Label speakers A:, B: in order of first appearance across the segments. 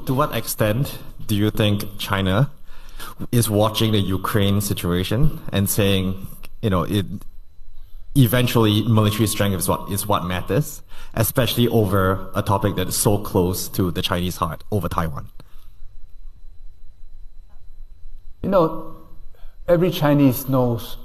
A: to what extent do you think China is watching the Ukraine situation and saying, eventually military strength is what matters, especially over a topic that is so close to the Chinese heart, over Taiwan?
B: Every Chinese knows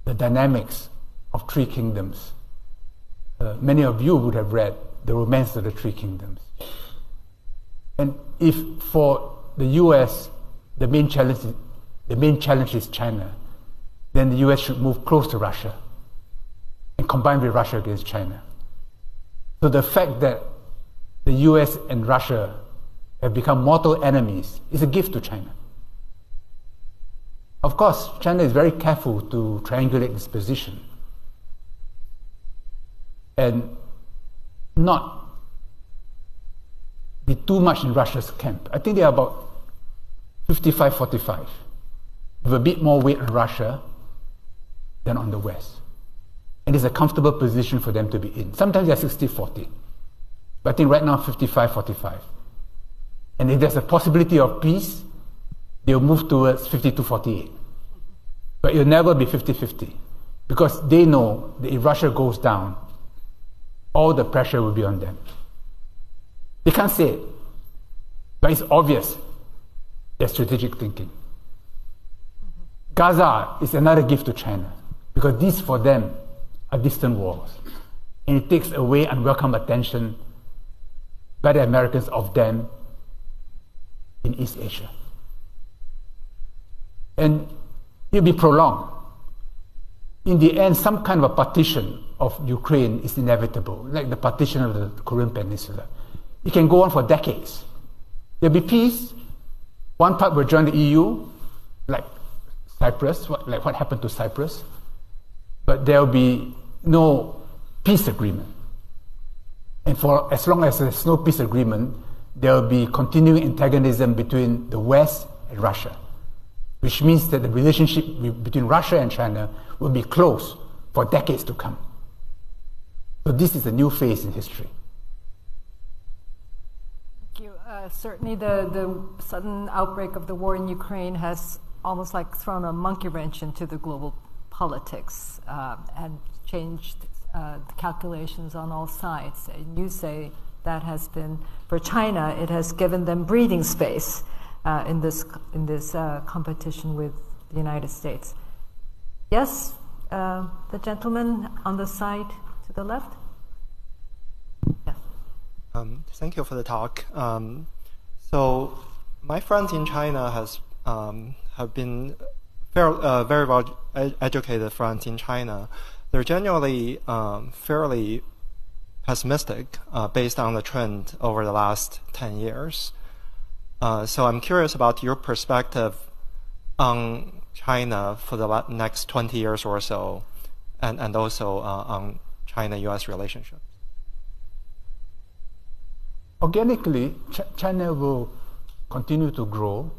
B: the dynamics of three kingdoms. Many of you would have read The Romance of the Three Kingdoms. And if for the US, the main challenge is China, then the US should move close to Russia and combine with Russia against China. So the fact that the US and Russia have become mortal enemies is a gift to China. Of course, China is very careful to triangulate its position and not be too much in Russia's camp. I think they are about 55-45, with a bit more weight on Russia than on the West. And it's a comfortable position for them to be in. Sometimes they're 60-40, but I think right now 55-45. And if there's a possibility of peace, they'll move towards 52-48. But it'll never be 50-50, because they know that if Russia goes down, all the pressure will be on them. They can't say it, but it's obvious their strategic thinking. Gaza is another gift to China, because these for them are distant wars. And it takes away unwelcome attention by the Americans of them in East Asia. And it'll be prolonged. In the end, some kind of a partition of Ukraine is inevitable, like the partition of the Korean Peninsula. It can go on for decades. There'll be peace. One part will join the EU, like Cyprus, like what happened to Cyprus. But there'll be no peace agreement. And for as long as there's no peace agreement, there'll be continuing antagonism between the West and Russia, which means that the relationship between Russia and China will be close for decades to come. So this is a new phase in history.
C: Thank you. Certainly the sudden outbreak of the war in Ukraine has almost like thrown a monkey wrench into the global politics and changed the calculations on all sides. And you say that has been, for China, it has given them breathing space in this competition with the United States. Yes, the gentleman on the side to the left. Yes.
D: Thank you for the talk. So my friends in China have been very well educated friends in China. They're generally fairly pessimistic based on the trend over the last 10 years. So I'm curious about your perspective on China for the next 20 years or so, and also on China-US relationships.
B: Organically, China will continue to grow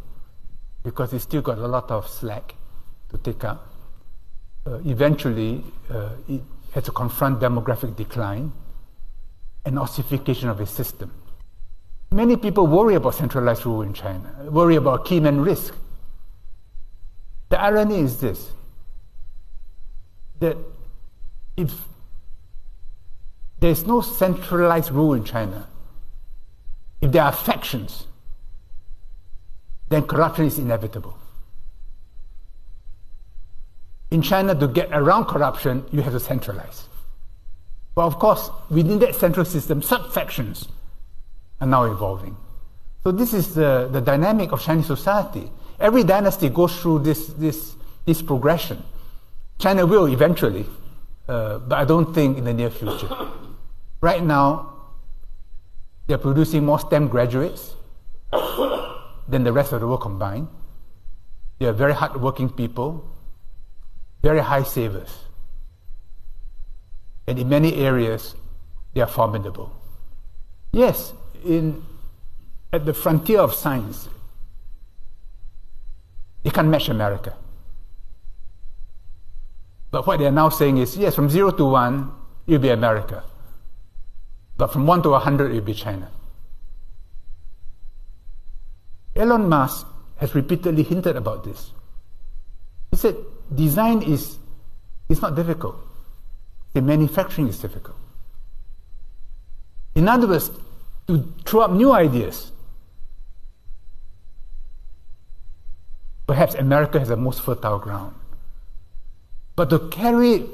B: because it's still got a lot of slack to take up. Eventually, it has to confront demographic decline and ossification of its system. Many people worry about centralized rule in China, worry about key man risk. The irony is this, that if there's no centralized rule in China, if there are factions, then corruption is inevitable. In China, to get around corruption, you have to centralize. But of course, within that central system, sub-factions are now evolving. So this is the dynamic of Chinese society. Every dynasty goes through this progression. China will eventually, but I don't think in the near future. Right now, they're producing more STEM graduates than the rest of the world combined. They are very hardworking people, very high savers. And in many areas, they are formidable. Yes, at the frontier of science, they can't match America. But what they're now saying is, yes, from 0 to 1, it'll be America. But from 1 to 100, it'll be China. Elon Musk has repeatedly hinted about this. He said design is not difficult. The manufacturing is difficult. In other words, to throw up new ideas. Perhaps America has the most fertile ground. But to carry it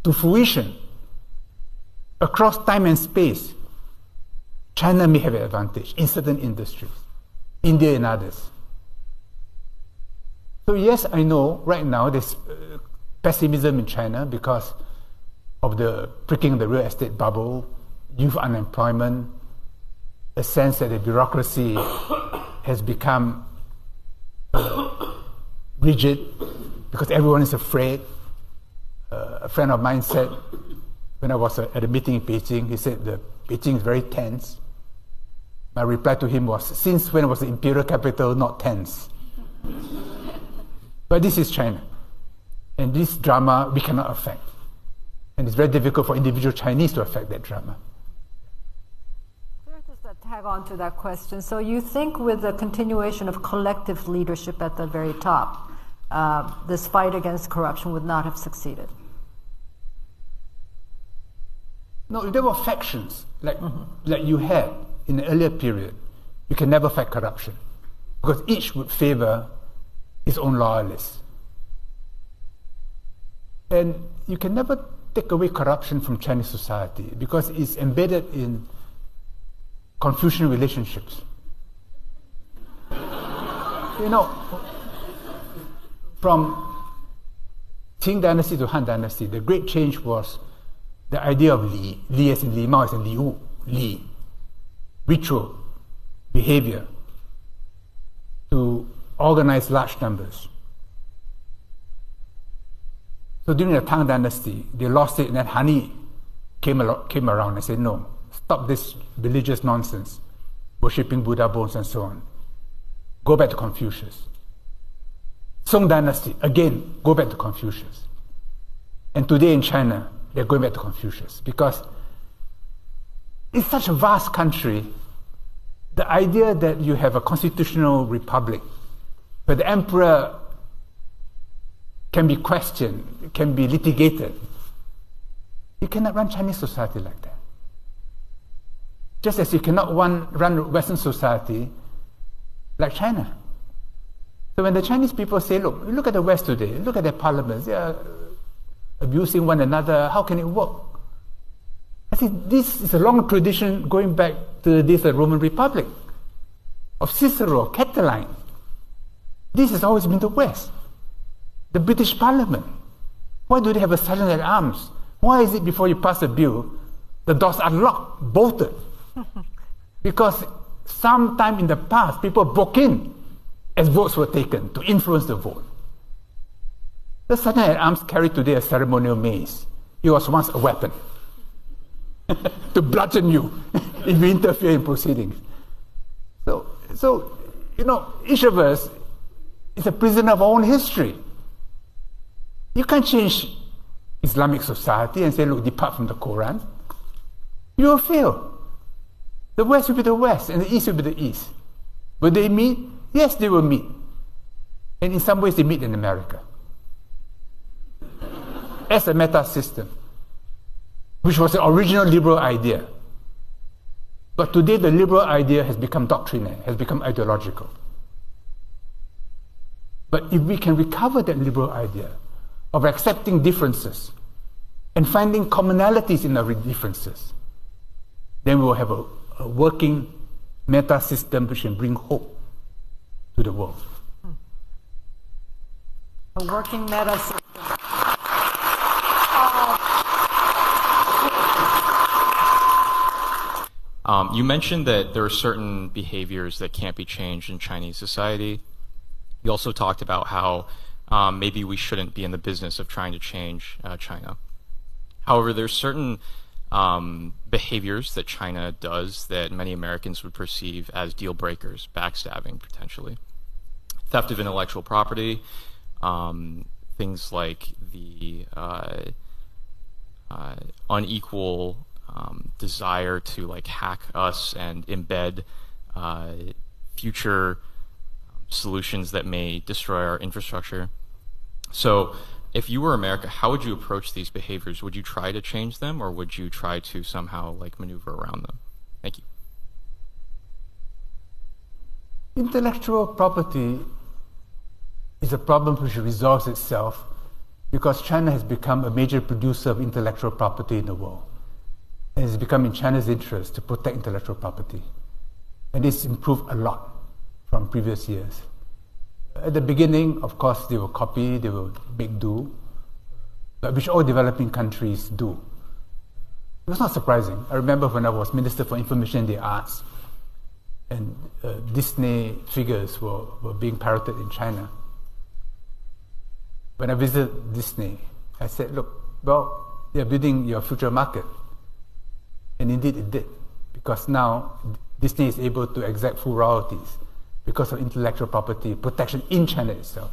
B: to fruition across time and space, China may have an advantage in certain industries, India in others. So yes, I know right now there's pessimism in China because of the pricking of the real estate bubble, youth unemployment, a sense that the bureaucracy has become rigid because everyone is afraid. A friend of mine said, when I was at a meeting in Beijing, he said the Beijing is very tense. My reply to him was, since when was the imperial capital not tense? But this is China. And this drama we cannot affect. And it's very difficult for individual Chinese to affect that drama.
C: Just to tag on to that question. So you think with the continuation of collective leadership at the very top, this fight against corruption would not have succeeded?
B: No, if there were factions like you had in the earlier period, you can never fight corruption because each would favor his own loyalists. And you can never take away corruption from Chinese society because it's embedded in Confucian relationships. You know, from Qing dynasty to Han dynasty, the great change was the idea of Li. Li as in Li Mao as in Li Wu. Li. Ritual, behavior, to organize large numbers. So during the Tang dynasty, they lost it, and then Han came around and said, no, stop this religious nonsense, worshipping Buddha bones and so on. Go back to Confucius. Song dynasty, again, go back to Confucius. And today in China, they're going back to Confucius because it's such a vast country. The idea that you have a constitutional republic where the emperor can be questioned, can be litigated. You cannot run Chinese society like that. Just as you cannot run Western society like China. So when the Chinese people say, look at the West today, look at their parliaments, they are abusing one another, how can it work? I think this is a long tradition going back to the days of the Roman Republic, of Cicero, Catiline. This has always been the West. The British Parliament. Why do they have a sergeant at arms? Why is it before you pass a bill, the doors are locked, bolted? Because sometime in the past, people broke in as votes were taken to influence the vote. The sergeant at arms carried today a ceremonial mace. It was once a weapon to bludgeon you if you interfere in proceedings. So each of us is a prisoner of our own history. You can't change Islamic society and say, look, depart from the Quran. You will fail. The West will be the West and the East will be the East. Will they meet? Yes, they will meet. And in some ways, they meet in America. As a meta system, which was the original liberal idea. But today, the liberal idea has become doctrinal, has become ideological. But if we can recover that liberal idea of accepting differences and finding commonalities in our differences, then we will have a working meta system which can bring hope to the world.
C: A working meta system.
E: You mentioned that there are certain behaviors that can't be changed in Chinese society. You also talked about how maybe we shouldn't be in the business of trying to change China. However, there's certain behaviors that China does that many Americans would perceive as deal breakers, backstabbing potentially. Theft of intellectual property, things like the unequal desire to hack us and embed future solutions that may destroy our infrastructure. So if you were America, how would you approach these behaviors? Would you try to change them, or would you try to somehow like maneuver around them? Thank you.
B: Intellectual property is a problem which resolves itself because China has become a major producer of intellectual property in the world. And it's become in China's interest to protect intellectual property. And it's improved a lot from previous years. At the beginning, of course, they will copy, they will make do, which all developing countries do. It was not surprising. I remember when I was Minister for Information and the Arts, and Disney figures were being parroted in China. When I visited Disney, I said, look, well, they're building your future market. And indeed it did, because now Disney is able to exact full royalties because of intellectual property protection in China itself.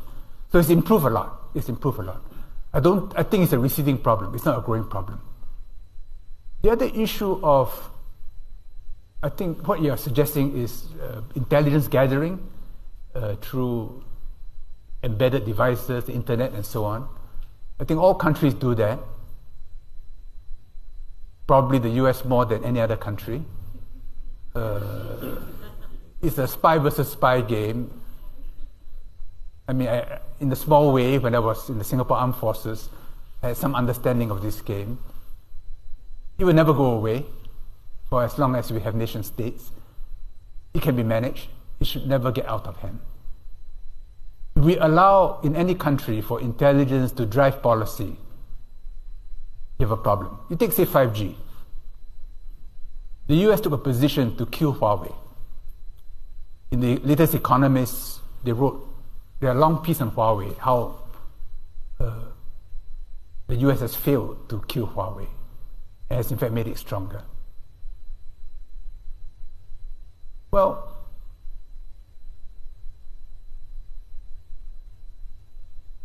B: So it's improved a lot. It's improved a lot. I think it's a receding problem. It's not a growing problem. The other issue of, I think what you're suggesting is intelligence gathering through embedded devices, the internet, and so on. I think all countries do that. Probably the US more than any other country. It's a spy versus spy game. I mean, in a small way, when I was in the Singapore Armed Forces, I had some understanding of this game. It will never go away for as long as we have nation states. It can be managed. It should never get out of hand. If we allow in any country for intelligence to drive policy, you have a problem. You take, say, 5G. The US took a position to kill Huawei. In the latest Economist, they wrote a long piece on Huawei, how the US has failed to kill Huawei, and has in fact made it stronger. Well,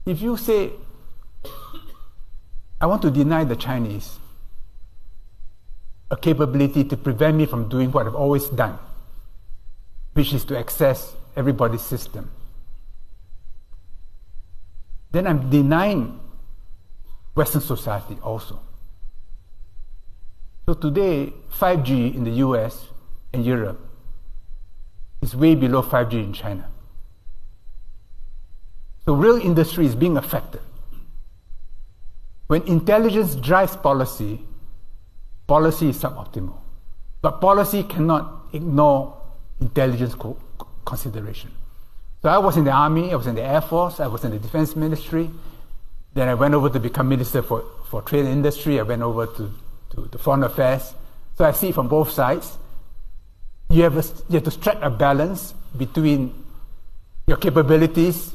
B: if you say, I want to deny the Chinese a capability to prevent me from doing what I've always done, which is to access everybody's system, then I'm denying Western society also. So today, 5G in the US and Europe is way below 5G in China. So real industry is being affected. When intelligence drives policy, policy is suboptimal. But policy cannot ignore intelligence consideration. So I was in the Army, I was in the Air Force, I was in the Defense Ministry. Then I went over to become Minister for Trade and Industry. I went over to Foreign Affairs. So I see it from both sides. You have to strike a balance between your capabilities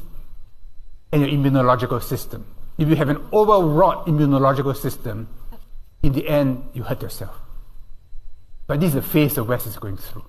B: and your immunological system. If you have an overwrought immunological system, in the end, you hurt yourself. But this is the phase the West is going through.